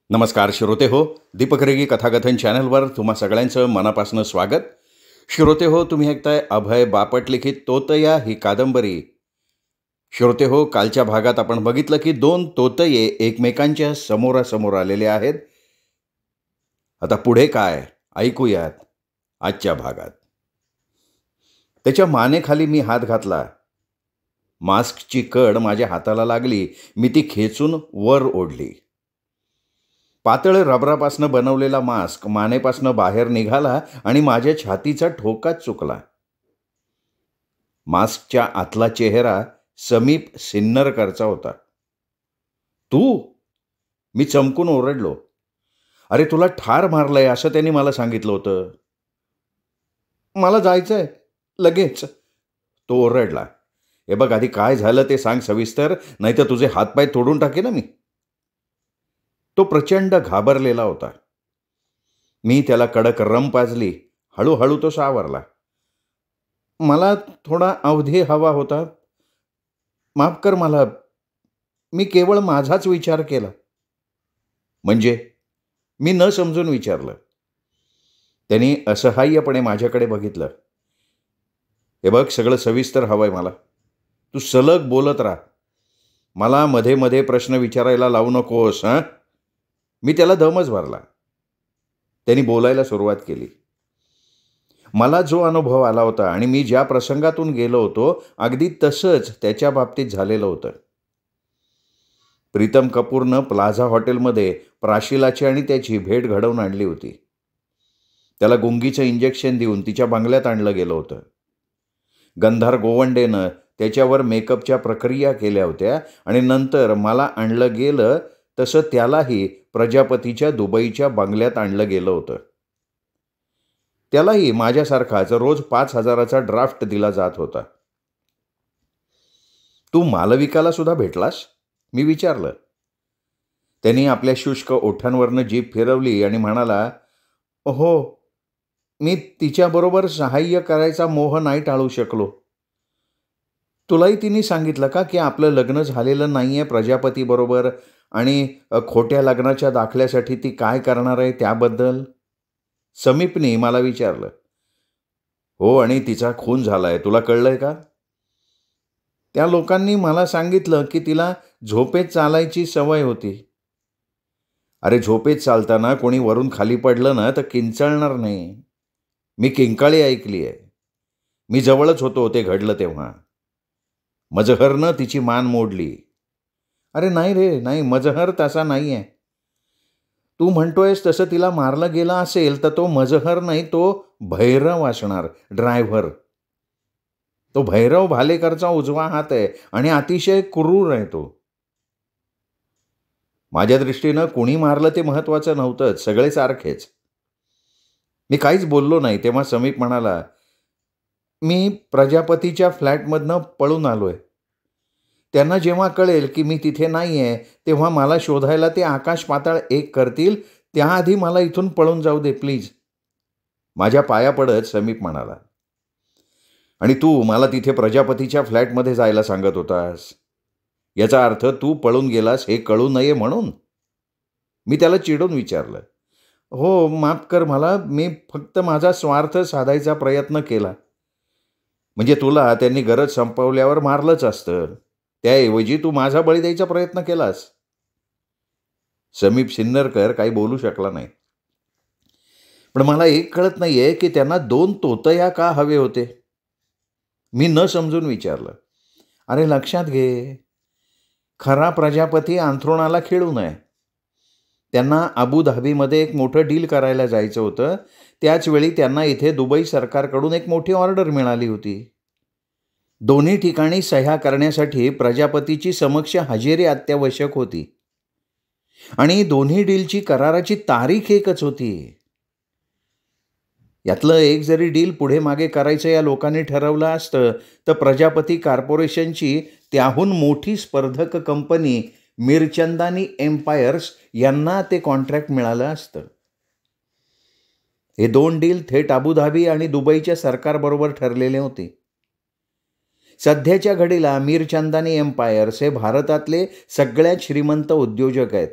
नमस्कार श्रोते हो, दीपक रेगी कथाकथन चॅनलवर तुम्हा सगळ्यांचं मनापासून स्वागत. श्रोते हो, तुम्ही ऐकताय अभय बापट लिखित तोतया ही कादंबरी. श्रोते हो, कालच्या भागात आपण बघितलं की दोन तोतये एकमेकांच्या समोरासमोर आलेले आहेत. आता पुढे काय ऐकूयात आजच्या भागात. त्याच्या मानेखाली मी हात घातला. मास्कची कड माझ्या हाताला लागली. मी ती खेचून वर ओढली. पातळ रबरापासनं बनवलेला मास्क मानेपासनं बाहेर निघाला आणि माझ्या छातीचा ठोकाच चुकला. मास्कच्या आतला चेहरा समीप सिन्नरकरचा होता. तू? मी चमकून ओरडलो. अरे, तुला ठार मारलंय असं त्यांनी मला सांगितलं होतं. मला जायचंय लगेच, तो ओरडला. हे बघ, आधी काय झालं ते सांग सविस्तर, नाहीतर तुझे हातपाय तोडून टाके ना मी. तो प्रचंड घाबरलेला होता. मी त्याला कडक रम पाजली. हळूहळू तो सावरला. मला थोडा अवधी हवा होता. माफ कर मला. मी केवळ माझाच विचार केला. म्हणजे? मी न समजून विचारलं. त्यांनी असहाय्यपणे माझ्याकडे बघितलं. हे बघ, सगळं सविस्तर हवंय मला. तू सलग बोलत राहा. मला मध्ये मध्ये प्रश्न विचारायला लावू नकोस. मी त्याला दमच भरला. त्यांनी बोलायला सुरुवात केली. मला जो अनुभव आला होता आणि मी ज्या प्रसंगातून गेलो होतो अगदी तसंच त्याच्या बाबतीत झालेलं होतं. प्रीतम कपूरनं प्लाझा हॉटेलमध्ये प्राशिलाची आणि त्याची भेट घडवून आणली होती. त्याला गुंगीचं इंजेक्शन देऊन तिच्या बंगल्यात आणलं गेलं होतं. गंधार गोवंडेनं त्याच्यावर मेकअपच्या प्रक्रिया केल्या होत्या आणि नंतर मला आणलं गेलं तसं त्यालाही प्रजापतीच्या दुबईच्या बंगल्यात आणलं गेलं होतं. त्यालाही माझ्यासारखाच रोज 5,000चा ड्राफ्ट दिला जात होता. तू मालविकाला सुद्धा भेटलास? मी विचारलं. त्यांनी आपल्या शुष्क ओठांवरनं जीभ फिरवली आणि म्हणाला, हो, मी तिच्याबरोबर सहाय्य करायचा मोह नाही टाळू शकलो. तुलाही तिने सांगितलं का की आपलं लग्न झालेलं नाही आहे प्रजापतीबरोबर आणि खोट्या लग्नाच्या दाखल्यासाठी ती काय करणार आहे त्याबद्दल? समीपने मला विचारलं. हो, आणि तिचा खून झाला आहे, तुला कळलंय का? त्या लोकांनी मला सांगितलं की तिला झोपेत चालायची सवय होती. अरे, झोपेत चालताना कोणी वरून खाली पडलं ना तर किंचाळणार नाही. मी किंकाळी ऐकली आहे. मी जवळच होतो ते घडलं तेव्हा. मजहरनं तिची मान मोडली. अरे नाही रे, नाही, मजहर तसा नाही आहे. तू म्हणतोयस तसं तिला मारलं गेलं असेल तर तो मजहर नाही, तो भैरव असणार, ड्रायव्हर. तो भैरव भालेकरचा उजवा हात आहे आणि अतिशय क्रूर आहे तो. माझ्या दृष्टीनं कुणी मारलं ते महत्त्वाचं नव्हतंच, सगळे सारखेच. मी काहीच बोललो नाही. तेव्हा समीप म्हणाला, मी प्रजापतीच्या फ्लॅटमधनं पळून आलोय. त्यांना जेव्हा कळेल की मी तिथे नाही आहे तेव्हा मला शोधायला ते आकाश पाताळ एक करतील. त्याआधी मला इथून पळून जाऊ दे प्लीज. माझ्या पाया पडत समीप म्हणाला. आणि तू मला तिथे प्रजापतीच्या फ्लॅटमध्ये जायला सांगत होतास. याचा अर्थ तू पळून गेलास हे कळू नये म्हणून? मी त्याला चिडून विचारलं. हो, माफ कर मला. मी फक्त माझा स्वार्थ साधायचा प्रयत्न केला. म्हणजे तुला त्यांनी गरज संपवल्यावर मारलंच असतं. त्याऐवजी तू माझा बळी द्यायचा प्रयत्न केलास. समीप सिन्नरकर काही बोलू शकला नाही. पण मला एक कळत नाहीये की त्यांना 2 तोतया का हवे होते? मी न समजून विचारलं. अरे, लक्षात घे, खरा प्रजापती अंथरुणाला खिळू नये. त्यांना अबुधाबीमध्ये एक मोठं डील करायला जायचं होतं. त्याचवेळी त्यांना इथे दुबई सरकारकडून एक मोठी ऑर्डर मिळाली होती. दोन्ही ठिकाणी सह्या करण्यासाठी प्रजापतीची समक्ष हजेरी अत्यावश्यक होती आणि दोन्ही डीलची कराराची तारीख एकच होती. यातलं एक जरी डील पुढे मागे करायचं या लोकांनी ठरवलं असतं तर प्रजापती कॉर्पोरेशनची त्याहून मोठी स्पर्धक कंपनी मिरचंदानी एम्पायर्स यांना ते कॉन्ट्रॅक्ट मिळालं असतं. हे 2 डील थेट अबुधाबी आणि दुबईच्या सरकारबरोबर ठरलेले होते. सध्याच्या घडीला मिरचंदानी एम्पायर्स हे भारतातले सगळ्यात श्रीमंत उद्योजक आहेत.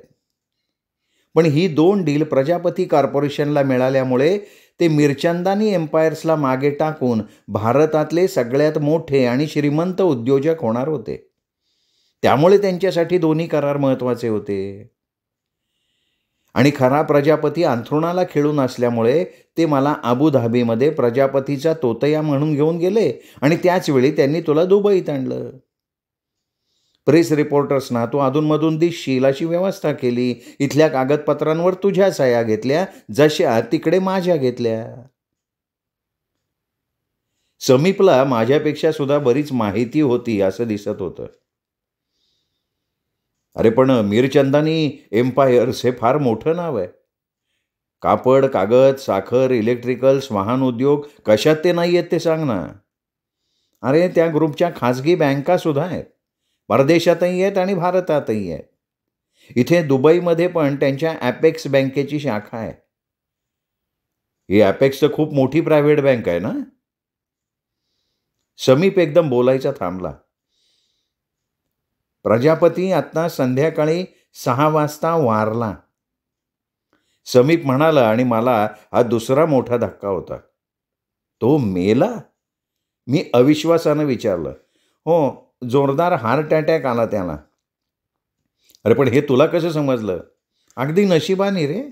पण ही 2 डील प्रजापती कॉर्पोरेशनला मिळाल्यामुळे ते मिर्चंदानी एम्पायर्सला मागे टाकून भारतातले सगळ्यात मोठे आणि श्रीमंत उद्योजक होणार होते. त्यामुळे त्यांच्यासाठी दोन्ही करार महत्त्वाचे होते. आणि खरा प्रजापती अंथरुणाला खिळून असल्यामुळे ते मला अबुधाबीमध्ये प्रजापतीचा तोतया म्हणून घेऊन गेले आणि त्याचवेळी त्यांनी तुला दुबईत आणलं. प्रेस रिपोर्टर्सना तू अधूनमधून दिसशील अशी व्यवस्था केली. इथल्या कागदपत्रांवर तुझ्या सह्या घेतल्या, जशा तिकडे माझ्या घेतल्या. समीपला माझ्यापेक्षा सुद्धा बरीच माहिती होती असं दिसत होतं. अरे पण मिरचंदानी एम्पायर्स हे फार मोठं नाव आहे. कापड, कागद, साखर, इलेक्ट्रिकल्स, वाहन उद्योग कशात ते नाही आहेत ते सांग ना. अरे त्या ग्रुपच्या खाजगी बँका सुद्धा आहेत. परदेशातही आहेत आणि भारतातही आहेत. इथे दुबईमध्ये पण त्यांच्या ॲपेक्स बँकेची शाखा आहे. ही ॲपेक्स तर खूप मोठी प्रायव्हेट बँक आहे ना. समीप एकदम बोलायचा थांबला. प्रजापती आता संध्याकाळी 6 वाजता वारला. समीप म्हणाला आणि मला हा दुसरा मोठा धक्का होता. तो मेला? मी अविश्वासानं विचारलं. हो, जोरदार हार्ट अटॅक आला त्याला. अरे पण हे तुला कसं समजलं? अगदी नशिबाने रे.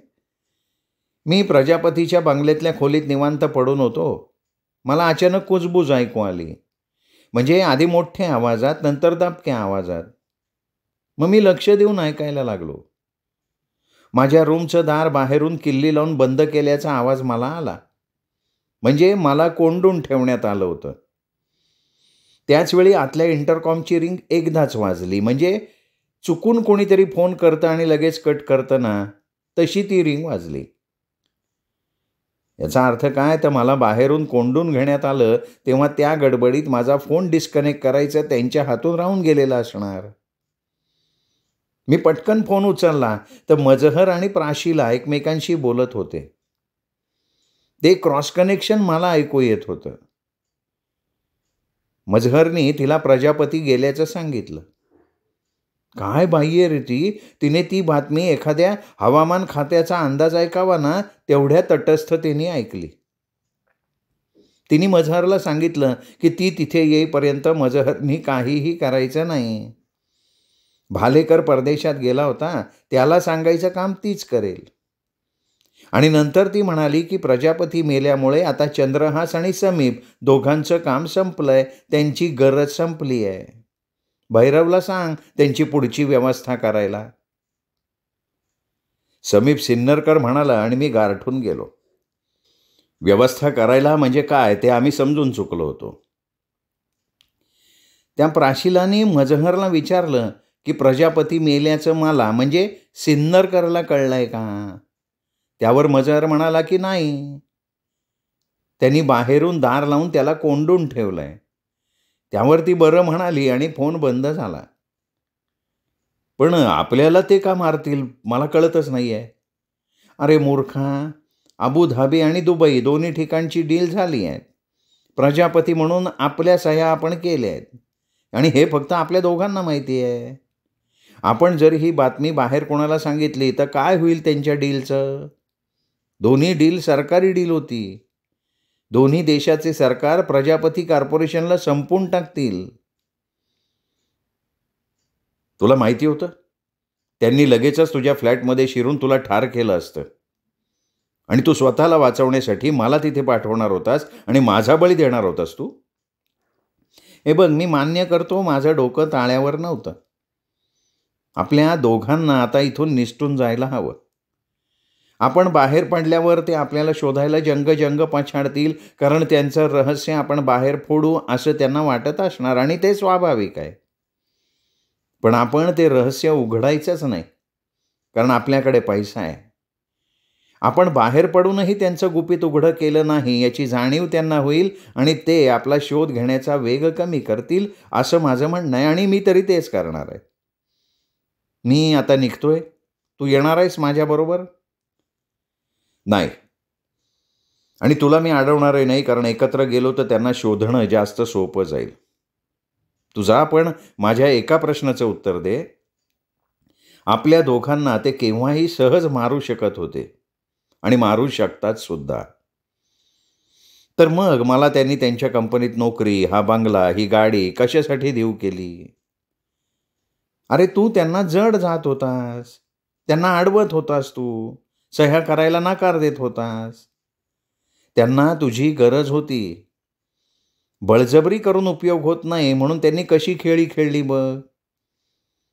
मी प्रजापतीच्या बंगल्यातल्या खोलीत निवांत पडून होतो. मला अचानक कुजबूज ऐकू आली. म्हणजे आधी मोठ्या आवाजात, नंतर दबक्या आवाजात. मग मी लक्ष देऊन ऐकायला लागलो. माझ्या रूमचं दार बाहेरून किल्ली लावून बंद केल्याचा आवाज मला आला. म्हणजे मला कोंडून ठेवण्यात आलं होतं. त्याचवेळी आतल्या इंटरकॉमची रिंग एकदाच वाजली. म्हणजे चुकून कोणीतरी फोन करतं आणि लगेच कट करतं ना, तशी ती रिंग वाजली. याचा अर्थ काय, तर मला बाहेरून कोंडून घेण्यात आलं तेव्हा त्या गडबडीत माझा फोन डिस्कनेक्ट करायचा त्यांच्या हातून राहून गेलेला असणार. मी पटकन फोन उचलला तर मजहर आणि प्राशीला एकमेकांशी बोलत होते. ते क्रॉस कनेक्शन मला ऐकू येत होतं. मजहरनी तिला प्रजापती गेल्याचं सांगितलं. काय बाई आहे रे ती. तिने ती बातमी एखाद्या हवामान खात्याचा अंदाज ऐकावा ना, तेवढ्या तटस्थतेने ऐकली. तिने मजहरला सांगितलं की ती तिथे येईपर्यंत मजहरनी काहीही करायचं नाही. भालेकर परदेशात गेला होता, त्याला सांगायचं काम तीच करेल. आणि नंतर ती म्हणाली की प्रजापती मेल्यामुळे आता चंद्रहास आणि समीप दोघांचं काम संपलंय, त्यांची गरज संपली आहे. भैरवला सांग त्यांची पुढची व्यवस्था करायला. समीप सिन्नरकर म्हणाला आणि मी गारठून गेलो. व्यवस्था करायला म्हणजे काय ते आम्ही समजून चुकलो होतो. त्या प्राशिलाने मजहरला विचारलं की प्रजापती मेल्याचं मला म्हणजे सिन्नरकरला कळलंय का. त्यावर मजहर म्हणाला की नाही, त्यांनी बाहेरून दार लावून त्याला कोंडून ठेवलंय. त्यावर ती बरं म्हणाली आणि फोन बंद झाला. पण आपल्याला ते का मारतील मला कळतच नाही आहे. अरे मूर्खा, अबुधाबी आणि दुबई दोन्ही ठिकाणची डील झाली आहे. प्रजापती म्हणून आपल्या सह्या आपण केल्या आहेत आणि हे फक्त आपल्या दोघांना माहिती आहे. आपण जर ही बातमी बाहेर कोणाला सांगितली तर काय होईल त्यांच्या डीलचं. दोन्ही डील सरकारी डील होती. दोन्ही देशाचे सरकार प्रजापती कॉर्पोरेशनला संपवून टाकतील. तुला माहिती होतं, त्यांनी लगेचच तुझ्या फ्लॅटमध्ये शिरून तुला ठार केलं असतं आणि तू स्वतःला वाचवण्यासाठी मला तिथे पाठवणार होतास आणि माझा बळी देणार होतास तू. हे बघ, मी मान्य करतो माझं डोकं ताळ्यावर नव्हतं. आपल्या दोघांना आता इथून निसटून जायला हवं. आपण बाहेर पडल्यावर ते आपल्याला शोधायला जंग पछाडतील, कारण त्यांचं रहस्य आपण बाहेर फोडू असं त्यांना वाटत असणार आणि ते स्वाभाविक आहे. पण आपण ते रहस्य उघडायचंच नाही, कारण आपल्याकडे पैसा आहे. आपण बाहेर पडूनही त्यांचं गुपित उघडं केलं नाही याची जाणीव त्यांना होईल आणि ते आपला शोध घेण्याचा वेग कमी करतील असं माझं म्हणणं आहे आणि मी तरी तेच करणार आहे. मी आता निघतोय. तू येणार आहेस माझ्याबरोबर? नाही, आणि तुला मी अडवणारही नाही, कारण एकत्र गेलो तर त्यांना शोधणं जास्त सोपं जाईल. तुझा पण माझ्या एका प्रश्नाचं उत्तर दे. आपल्या दोघांना ते केव्हाही सहज मारू शकत होते आणि मारू शकतात सुद्धा. तर मग मला त्यांनी त्यांच्या कंपनीत नोकरी, हा बंगला, ही गाडी कशासाठी देऊ केली? अरे तू त्यांना जड जात होतास. त्यांना अडवत होतास तू. सह्या करायला नकार देत होतास. त्यांना तुझी गरज होती. बळजबरी करून उपयोग होत नाही म्हणून त्यांनी कशी खेळी खेळली बघ.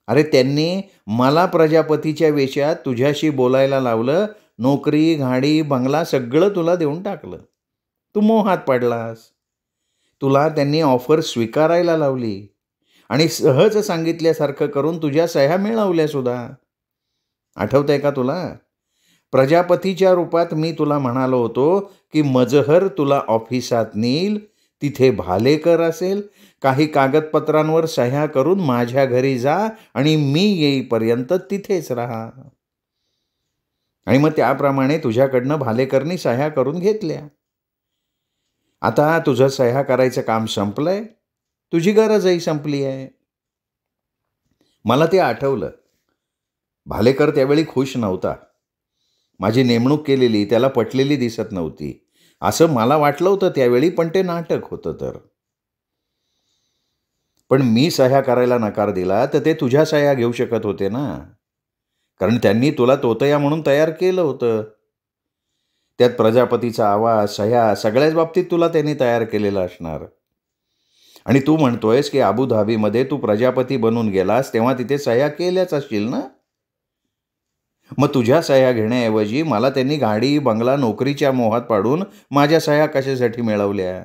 अरे त्यांनी मला प्रजापतीच्या वेशात तुझ्याशी बोलायला लावलं. नोकरी, गाडी, बंगला सगळं तुला देऊन टाकलं. तू मोहात पडलास. तुला त्यांनी ऑफर स्वीकारायला लावली आणि सहज सांगितल्यासारखं करून तुझ्या सह्या मिळवल्या सुद्धा. आठवतंय का तुला? प्रजापतीच्या रूपात मी तुला म्हणालो होतो की मजहर तुला ऑफिसात नेईल, तिथे भालेकर असेल, काही कागदपत्रांवर सह्या करून माझ्या घरी जा आणि मी येईपर्यंत तिथेच राहा. आणि मग त्याप्रमाणे तुझ्याकडनं भालेकरनी सह्या करून घेतल्या. आता तुझं सह्या करायचं काम संपलंय. तुझी गरजही संपली आहे. मला ते आठवलं. भालेकर त्यावेळी खुश नव्हता. माझी नेमणूक केलेली त्याला पटलेली दिसत नव्हती. असं मला वाटलं होतं त्यावेळी, पण ते नाटक होतं तर. पण मी सह्या करायला नकार दिला तर ते तुझ्या सह्या घेऊ शकत होते ना. कारण त्यांनी तुला तोतया म्हणून तयार केलं होतं. त्यात प्रजापतीचा आवाज, सह्या सगळ्याच बाबतीत तुला त्यांनी तयार केलेलं असणार. आणि तू म्हणतोयस की अबुधाबीमध्ये तू प्रजापती बनून गेलास तेव्हा तिथे सह्या केल्याच असतील ना. मग तुझ्या सह्या घेण्याऐवजी मला त्यांनी गाडी, बंगला, नोकरीच्या मोहात पाडून माझ्या सह्या कशासाठी मिळवल्या?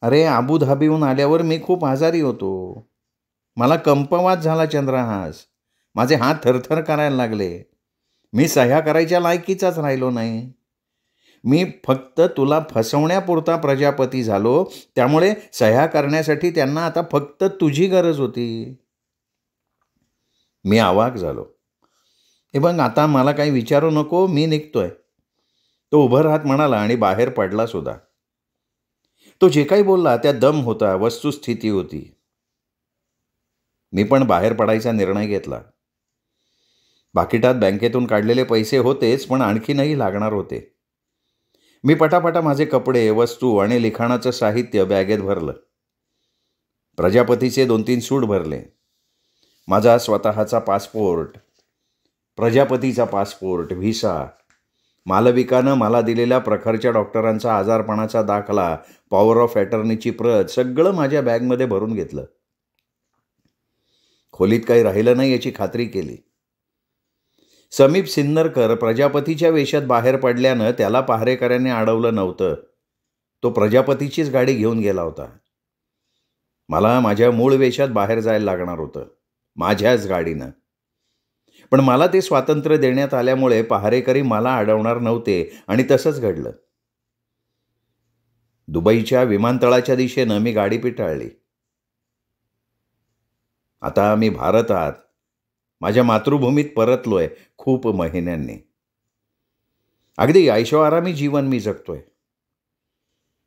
अरे अबुधाबीहून आल्यावर मी खूप आजारी होतो. मला कंपवात झाला चंद्रहास. माझे हात थरथर करायला लागले. मी सह्या करायच्या लायकीचाच राहिलो नाही. मी फक्त तुला फसवण्यापुरता प्रजापती झालो. त्यामुळे सह्या करण्यासाठी त्यांना आता फक्त तुझी गरज होती. मी अवाक झालो. हे बघ आता मला काही विचारू नको, मी निघतोय. तो उभं राहत म्हणाला आणि बाहेर पडला सुद्धा. तो जे काही बोलला त्यात दम होता, वस्तुस्थिती होती. मी पण बाहेर पडायचा निर्णय घेतला. पाकिटात बँकेतून काढलेले पैसे होतेच, पण आणखीनही लागणार होते. मी पटापटा माझे कपडे, वस्तू आणि लिखाणाचं साहित्य बॅगेत भरलं. प्रजापतीचे 2-3 सूट भरले. माझा स्वतःचा पासपोर्ट, प्रजापतीचा पासपोर्ट, व्हिसा, मालविकानं मला दिलेल्या प्रखरच्या डॉक्टरांचा आजारपणाचा दाखला, पॉवर ऑफ अटर्नीची प्रत सगळं माझ्या बॅगमध्ये भरून घेतलं. खोलीत काही राहिलं नाही याची खात्री केली. समीप सिन्नरकर प्रजापतीच्या वेशात बाहेर पडल्यानं त्याला पहारेकऱ्यांनी अडवलं नव्हतं. तो प्रजापतीचीच गाडी घेऊन गेला होता. मला माझ्या मूळ वेशात बाहेर जायला लागणार होतं, माझ्याच गाडीनं. पण मला ते स्वातंत्र्य देण्यात आल्यामुळे पहारेकरी मला अडवणार नव्हते आणि तसंच घडलं. दुबईच्या विमानतळाच्या दिशेनं मी गाडी पिटाळली. आता मी भारतात, माझ्या मातृभूमीत परतलोय खूप महिन्यांनी. अगदी ऐशोआरामी जीवन मी जगतोय.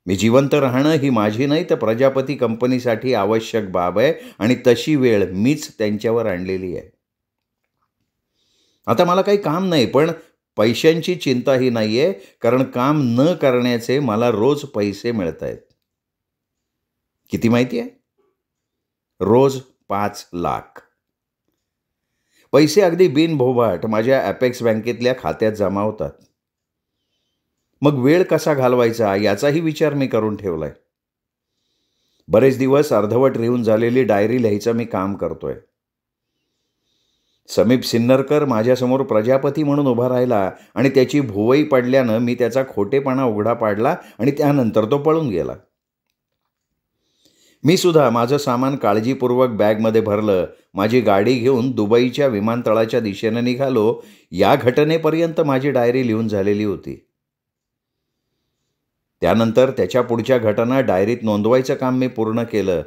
मी जिवंत राहणं ही माझी नाही तर प्रजापती कंपनीसाठी आवश्यक बाब आहे आणि तशी वेळ मीच त्यांच्यावर आणलेली आहे. आता मला काही काम नाही, पण पैशांची चिंताही नाही आहे, कारण काम न करण्याचे मला रोज पैसे मिळत आहेत. किती माहिती आहे? रोज 5 लाख. पैसे अगदी बिनभोभाट माझ्या ॲपेक्स बँकेतल्या खात्यात जमा होतात. मग वेळ कसा घालवायचा याचाही विचार मी करून ठेवलाय. बरेच दिवस अर्धवट रेहून झालेली डायरी लिहायचं मी काम करतोय. समीप सिन्नरकर माझ्यासमोर प्रजापती म्हणून उभा राहिला आणि त्याची भुवई पडल्यानं मी त्याचा खोटेपणा उघडा पाडला आणि त्यानंतर तो पळून गेला. मी सुद्धा माझं सामान काळजीपूर्वक बॅगमध्ये भरलं. माझी गाडी घेऊन दुबईच्या विमानतळाच्या दिशेनं निघालो. या घटनेपर्यंत माझी डायरी लिहून झालेली होती. त्यानंतर त्याच्या पुढच्या घटना डायरीत नोंदवायचं काम मी पूर्ण केलं.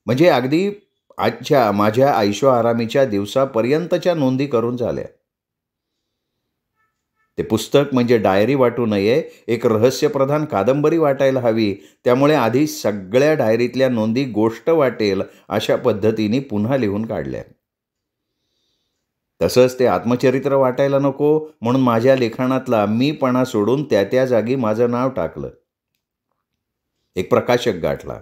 म्हणजे अगदी आजच्या माझ्या ऐशोआरामीच्या दिवसापर्यंतच्या नोंदी करून झाल्या. ते पुस्तक म्हणजे डायरी वाटू नये, एक रहस्यप्रधान कादंबरी वाटायला हवी. त्यामुळे आधी सगळ्या डायरीतल्या नोंदी गोष्ट वाटेल अशा पद्धतीने पुन्हा लिहून काढल्या. तसंच ते आत्मचरित्र वाटायला नको म्हणून माझ्या लिखाणातला मीपणा सोडून त्या त्या जागी माझं नाव टाकलं. एक प्रकाशक गाठला.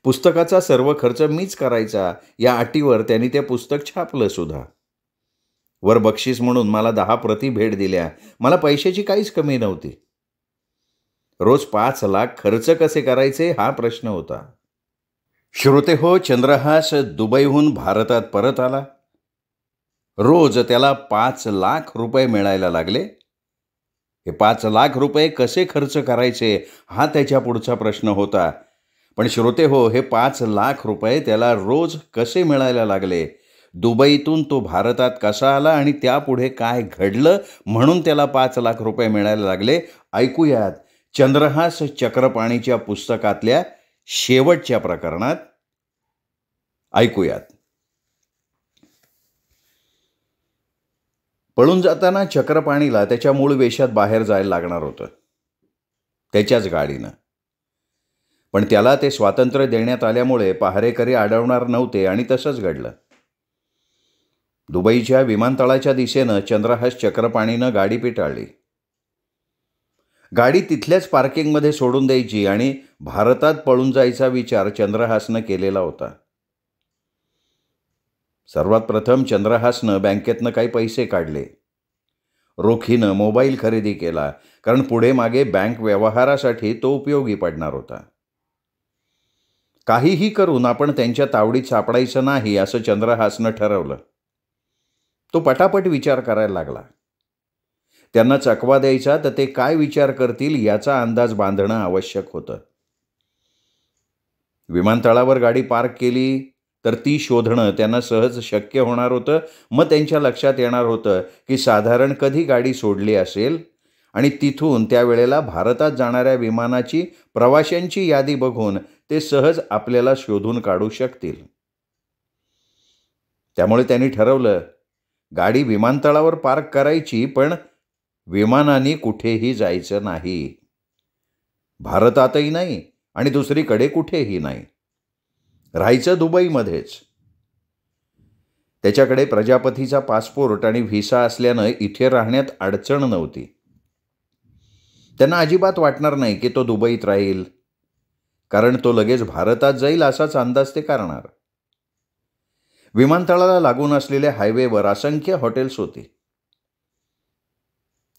पुस्तकाचा सर्व खर्च मीच करायचा या अटीवर त्यांनी ते पुस्तक छापलं सुद्धा. वर बक्षीस म्हणून मला 10 प्रती भेट दिल्या. मला पैशाची काहीच कमी नव्हती. रोज 5 लाख खर्च कसे करायचे हा प्रश्न होता. श्रोते हो, चंद्रहास दुबईहून भारतात परत आला. रोज त्याला 5 लाख रुपये मिळायला लागले. हे 5 लाख रुपये कसे खर्च करायचे हा त्याच्या पुढचा प्रश्न होता. पण श्रोते हो, हे 5 लाख रुपये त्याला रोज कसे मिळायला लागले, दुबईतून तो भारतात कसा आला आणि त्यापुढे काय घडलं म्हणून त्याला 5 लाख रुपये मिळायला लागले, ऐकूयात चंद्रहास चक्रपाणीच्या पुस्तकातल्या शेवटच्या प्रकरणात. ऐकूयात. पळून जाताना चक्रपाणीला त्याच्या मूळ वेशात बाहेर जायला लागणार होतं, त्याच्याच गाडीनं. पण त्याला ते स्वातंत्र्य देण्यात आल्यामुळे पहारेकरी अडवणार नव्हते आणि तसंच घडलं. दुबईच्या विमानतळाच्या दिशेनं चंद्रहास चक्रपाणीनं गाडी पिटाळली. गाडी तिथल्याच पार्किंगमध्ये सोडून द्यायची आणि भारतात पळून जायचा विचार चंद्रहासनं केलेला होता. सर्वात प्रथम चंद्रहासनं बँकेतनं काही पैसे काढले. रोखीनं मोबाईल खरेदी केला, कारण पुढे मागे बँक व्यवहारासाठी तो उपयोगी पडणार होता. काहीही करून आपण त्यांच्या तावडीत सापडायचं नाही असं चंद्रहासनं ठरवलं. तो पटापट विचार करायला लागला. त्यांना चकवा द्यायचा तर ते काय विचार करतील याचा अंदाज बांधणं आवश्यक होतं. विमानतळावर गाडी पार्क केली तर ती शोधणं त्यांना सहज शक्य होणार होतं. मग त्यांच्या लक्षात येणार होतं की साधारण कधी गाडी सोडली असेल आणि तिथून त्यावेळेला भारतात जाणाऱ्या विमानाची प्रवाशांची यादी बघून ते सहज आपल्याला शोधून काढू शकतील. त्यामुळे त्यांनी ठरवलं, गाडी विमानतळावर पार्क करायची, पण विमानाने कुठेही जायचं नाही. भारतातही नाही आणि दुसरीकडे कुठेही नाही. राहायचं दुबईमध्येच. त्याच्याकडे प्रजापतीचा पासपोर्ट आणि व्हिसा असल्यानं इथे राहण्यात अडचण नव्हती. त्यांना अजिबात वाटणार नाही की तो दुबईत राहील, कारण तो लगेच भारतात जाईल असाच अंदाज ते करणार. विमानतळाला लागून असलेल्या हायवेवर असंख्य हॉटेल्स होती.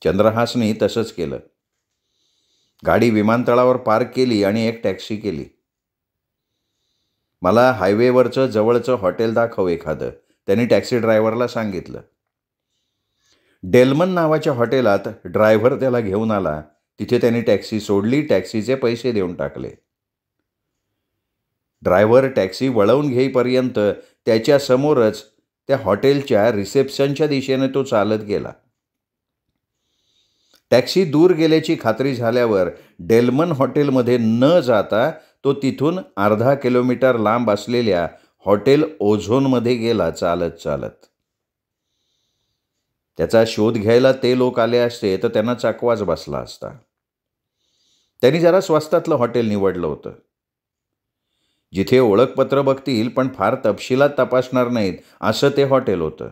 चंद्रहासने तसंच केलं. गाडी विमानतळावर पार्क केली आणि एक टॅक्सी केली. मला हायवेवरचं जवळचं हॉटेल दाखव एखादं, त्यांनी टॅक्सी ड्रायव्हरला सांगितलं. डेल्मन नावाच्या हॉटेलात ड्रायव्हर त्याला घेऊन आला. तिथे त्यांनी टॅक्सी सोडली. टॅक्सीचे पैसे देऊन टाकले. ड्रायव्हर टॅक्सी वळवून घेईपर्यंत त्याच्या समोरच त्या हॉटेलच्या रिसेप्शनच्या दिशेने तो चालत गेला. टॅक्सी दूर गेल्याची खात्री झाल्यावर डेल्मन हॉटेलमध्ये न जाता तो तिथून अर्धा किलोमीटर लांब असलेल्या हॉटेल ओझोनमध्ये गेला चालत चालत. त्याचा शोध घ्यायला ते लोक आले असते तर त्यांना चकवाच बसला असता. त्यांनी जरा स्वस्तातलं हॉटेल निवडलं होतं, जिथे ओळखपत्र बघतील पण फार तपशिलात तपासणार नाहीत असं ते हॉटेल होतं.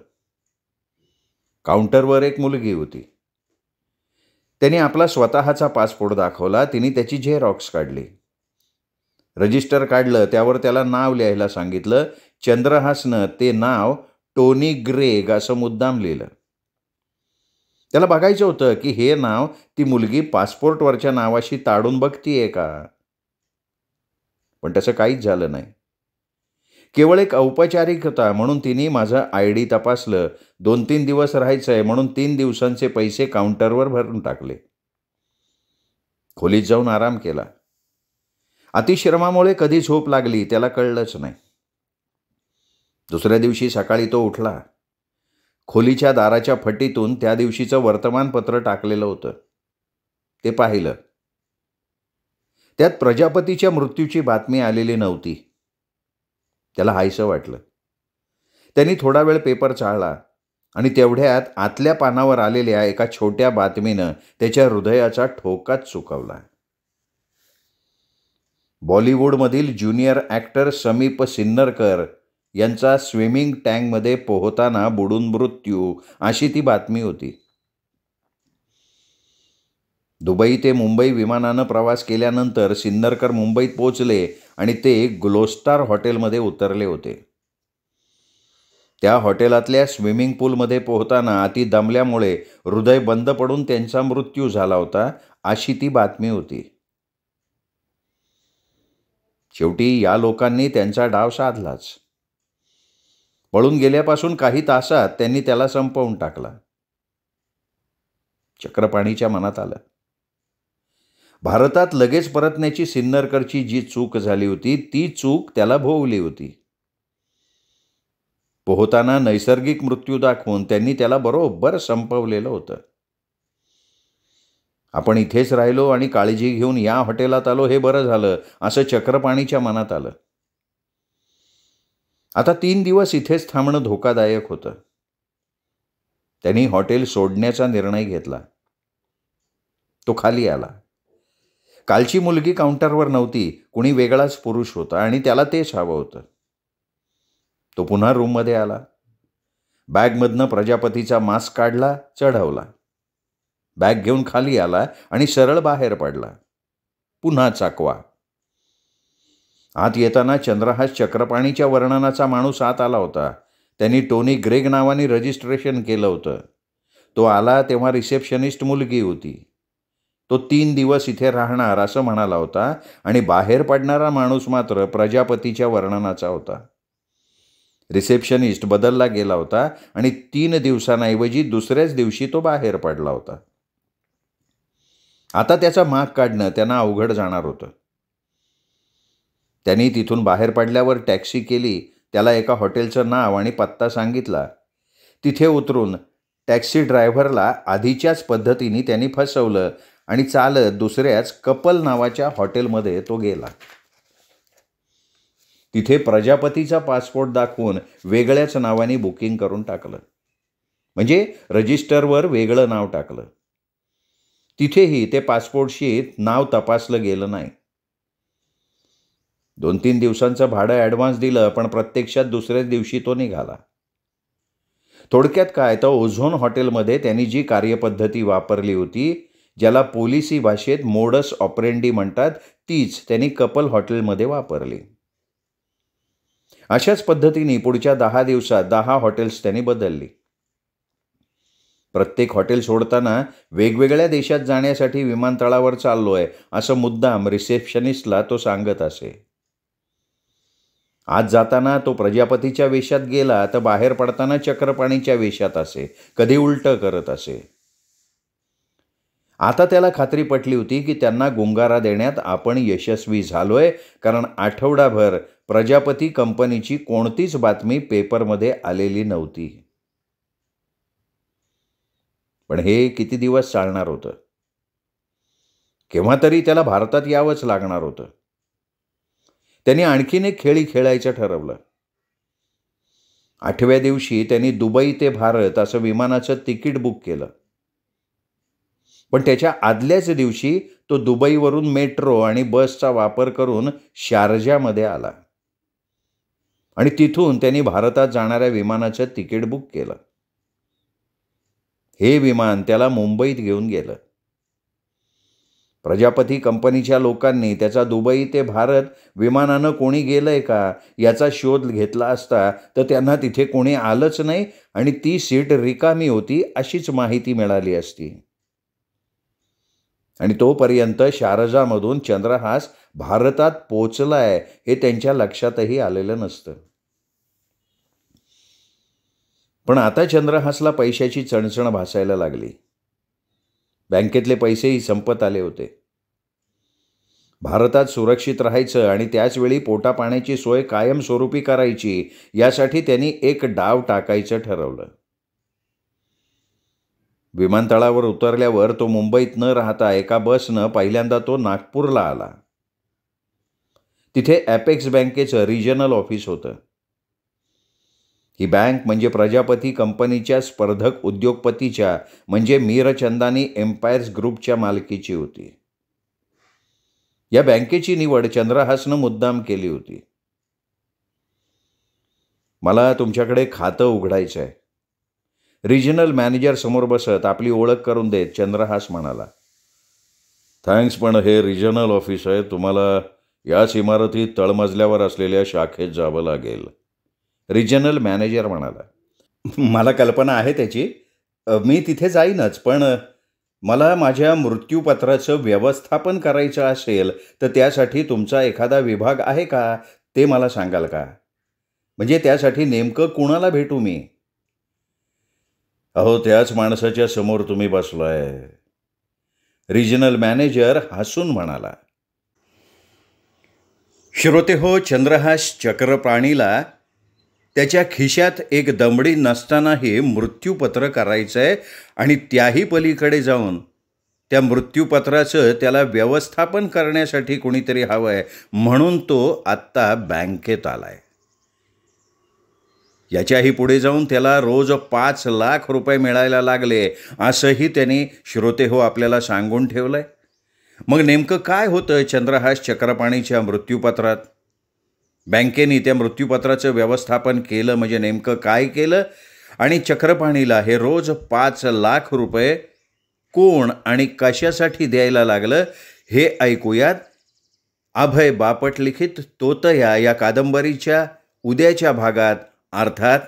काउंटरवर एक मुलगी होती. त्यांनी आपला स्वतःचा पासपोर्ट दाखवला. तिने त्याची झेरॉक्स काढली. रजिस्टर काढलं. त्यावर त्याला नाव लिहायला सांगितलं. चंद्रहासनं ते नाव टोनी ग्रेग असं मुद्दाम लिहिलं. त्याला बघायचं होतं की हे नाव ती मुलगी पासपोर्टवरच्या नावाशी ताडून बघतीये का. पण तसं काहीच झालं नाही. केवळ एक औपचारिकता म्हणून तिने माझं ID तपासलं. 2-3 दिवस राहायचं आहे म्हणून 3 दिवसांचे पैसे काउंटरवर भरून टाकले. खोलीत जाऊन आराम केला. अतिश्रमामुळे कधी झोप लागली त्याला कळलंच नाही. दुसऱ्या दिवशी सकाळी तो उठला. खोलीच्या दाराच्या फटीतून त्या दिवशीचं वर्तमानपत्र टाकलेलं होतं. ते पाहिलं. त्यात प्रजापतीच्या मृत्यूची बातमी आलेली नव्हती. त्याला हायसं वाटलं. त्यांनी थोडा वेळ पेपर चाळला आणि तेवढ्यात आतल्या पानावर आलेल्या एका छोट्या बातमीनं त्याच्या हृदयाचा ठोकाच चुकवला. बॉलिवूडमधील ज्युनियर ॲक्टर समीप सिन्नरकर यांचा स्विमिंग टँकमध्ये पोहताना बुडून मृत्यू, अशी ती बातमी होती. दुबई ते मुंबई विमानानं प्रवास केल्यानंतर सिन्नरकर मुंबईत पोचले आणि ते ग्लोस्टार हॉटेलमध्ये उतरले होते. त्या हॉटेलातल्या स्विमिंग पूलमध्ये पोहताना अति दमल्यामुळे हृदय बंद पडून त्यांचा मृत्यू झाला होता, अशी ती बातमी होती. शेवटी या लोकांनी त्यांचा डाव साधलाच. पळून गेल्यापासून काही तासात त्यांनी त्याला संपवून टाकला. चक्रपाणीच्या मनात आलं, भारतात लगेच परतण्याची सिन्नरकरची जी चूक झाली होती ती चूक त्याला भोवली होती. पोहताना नैसर्गिक मृत्यू दाखवून त्यांनी त्याला बरोबर संपवलेलं होतं. आपण इथेच राहिलो आणि काळजी घेऊन या हॉटेलात आलो हे बरं झालं, असं चक्रपाणीच्या मनात आलं. आता 3 दिवस इथेच थांबणं धोकादायक होतं. त्यांनी हॉटेल सोडण्याचा निर्णय घेतला. तो खाली आला. कालची मुलगी काउंटरवर नव्हती, कुणी वेगळाच पुरुष होता आणि त्याला तेच हवं होतं. तो पुन्हा रूममध्ये आला. बॅगमधनं प्रजापतीचा मास्क काढला, चढवला. बॅग घेऊन खाली आला आणि सरळ बाहेर पडला. पुन्हा चाकवा. आत येताना चंद्रहास चक्रपाणीच्या वर्णनाचा माणूस आत आला होता. त्यांनी टोनी ग्रेग नावाने रजिस्ट्रेशन केलं होतं. तो आला तेव्हा रिसेप्शनिस्ट मुलगी होती. तो 3 दिवस इथे राहणार असं म्हणाला होता आणि बाहेर पडणारा माणूस मात्र प्रजापतीच्या वर्णनाचा होता. रिसेप्शनिस्ट बदलला गेला होता आणि 3 दिवसांऐवजी दुसऱ्याच दिवशी तो बाहेर पडला होता. आता त्याचा माग काढणं त्यांना अवघड जाणार होतं. त्यांनी तिथून बाहेर पडल्यावर टॅक्सी केली. त्याला एका हॉटेलचं नाव आणि पत्ता सांगितला. तिथे उतरून टॅक्सी ड्रायव्हरला आधीच्याच पद्धतीने त्यांनी फसवलं आणि चालत दुसऱ्याच कपल नावाच्या हॉटेलमध्ये तो गेला. तिथे प्रजापतीचा पासपोर्ट दाखवून वेगळ्याच नावाने बुकिंग करून टाकलं. म्हणजे रजिस्टरवर वेगळं नाव टाकलं. तिथेही ते पासपोर्टशीट नाव तपासलं गेलं नाही. 2-3 दिवसांचं भाडं ॲडव्हान्स दिलं, पण प्रत्यक्षात दुसऱ्याच दिवशी तो निघाला. थोडक्यात काय तर ओझोन हॉटेलमध्ये त्यांनी जी कार्यपद्धती वापरली होती, ज्याला पोलिसी भाषेत मोडस ऑपरेंडी म्हणतात, तीच त्यांनी कपल हॉटेलमध्ये वापरली. अशाच पद्धतीने पुढच्या 10 दिवसात 10 हॉटेल्स त्यांनी बदलली. प्रत्येक हॉटेल सोडताना वेगवेगळ्या देशात जाण्यासाठी विमानतळावर चाललोय असं मुद्दाम रिसेप्शनिस्टला तो सांगत असे. आज जाताना तो प्रजापतीच्या वेशात गेला तर बाहेर पडताना चक्रपाणीच्या वेशात असे, कधी उलटं करत असे. आता त्याला खात्री पटली होती की त्यांना गुंगारा देण्यात आपण यशस्वी झालोय, कारण आठवडाभर प्रजापती कंपनीची कोणतीच बातमी पेपरमध्ये आलेली नव्हती. पण हे किती दिवस चालणार होतं? केव्हा तरी त्याला भारतात यावंच लागणार होतं. त्यांनी आणखीन एक खेळी खेळायचं ठरवलं. 8व्या दिवशी त्यांनी दुबई ते भारत असं विमानाचं तिकीट बुक केलं. पण त्याच्या आदल्याच दिवशी तो दुबईवरून मेट्रो आणि बसचा वापर करून शारजामध्ये आला आणि तिथून त्यांनी भारतात जाणाऱ्या विमानाचं तिकीट बुक केलं. हे विमान त्याला मुंबईत घेऊन गेलं. प्रजापती कंपनीच्या लोकांनी त्याचा दुबई ते भारत विमानानं कोणी गेलंय का याचा शोध घेतला असता तर त्यांना तिथे कोणी आलंच नाही आणि ती सीट रिकामी होती अशीच माहिती मिळाली असती. आणि तोपर्यंत शारजामधून चंद्रहास भारतात पोचलाय हे त्यांच्या लक्षातही आलेलं नसतं. पण आता चंद्रहासला पैशाची चणचण भासायला लागली. बँकेतले पैसेही संपत आले होते. भारतात सुरक्षित राहायचं आणि त्याचवेळी पोटापाण्याची सोय कायमस्वरूपी करायची यासाठी त्यांनी एक डाव टाकायचं ठरवलं. विमानतळावर उतरल्यावर तो मुंबईत न राहता एका बसनं पहिल्यांदा तो नागपूरला आला. तिथे ॲपेक्स बँकेचं रिजनल ऑफिस होतं. ही बँक म्हणजे प्रजापती कंपनीच्या स्पर्धक उद्योगपतीच्या म्हणजे मीरचंदानी एम्पायर्स ग्रुपच्या मालकीची होती. या बँकेची निवड चंद्रहासनं मुद्दाम केली होती. मला तुमच्याकडे खातं उघडायचं आहे. रिजनल मॅनेजर समोर बसत आपली ओळख करून देत चंद्रहास म्हणाला, थँक्स, पण हे रिजनल ऑफिस आहे. तुम्हाला याच इमारतीत तळमजल्यावर असलेल्या शाखेत जावं लागेल. रिजनल मॅनेजर म्हणाला, मला कल्पना आहे त्याची. मी तिथे जाईनच, पण मला माझ्या मृत्यूपत्राचं व्यवस्थापन करायचं असेल तर त्यासाठी तुमचा एखादा विभाग आहे का, ते मला सांगाल का? म्हणजे त्यासाठी नेमकं कुणाला भेटू मी? अहो, त्याच माणसाच्या समोर तुम्ही बसलाय. रिजनल मॅनेजर हसून म्हणाला. श्रोतेहो, चंद्रहास चक्रपाणीला त्याच्या खिशात एक दमडी नसतानाही मृत्यूपत्र करायचं आहे आणि त्याही पलीकडे जाऊन त्या मृत्यूपत्राचं त्याला व्यवस्थापन करण्यासाठी कोणीतरी हवं आहे, म्हणून तो आत्ता बँकेत आलाय. याच्याही पुढे जाऊन त्याला रोज 5 लाख रुपये मिळायला लागले असंही त्यांनी श्रोतेहो आपल्याला सांगून ठेवलंय. मग नेमकं काय होतं चंद्रहास चक्रपाणीच्या मृत्यूपत्रात? बँकेने त्या मृत्यूपत्राचं व्यवस्थापन केलं म्हणजे नेमकं काय केलं, आणि चक्रपाणीला हे रोज 5 लाख रुपये कोण आणि कशासाठी द्यायला लागलं, हे ऐकूयात अभय बापट लिखित तोतया या कादंबरीच्या उद्याच्या भागात, अर्थात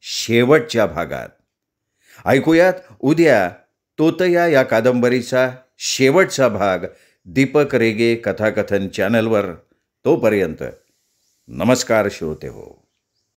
शेवटच्या भागात. ऐकूयात उद्या तोतया या कादंबरीचा शेवटचा भाग दीपक रेगे कथाकथन चॅनलवर. तोपर्यंत नमस्कार श्रोतेहो.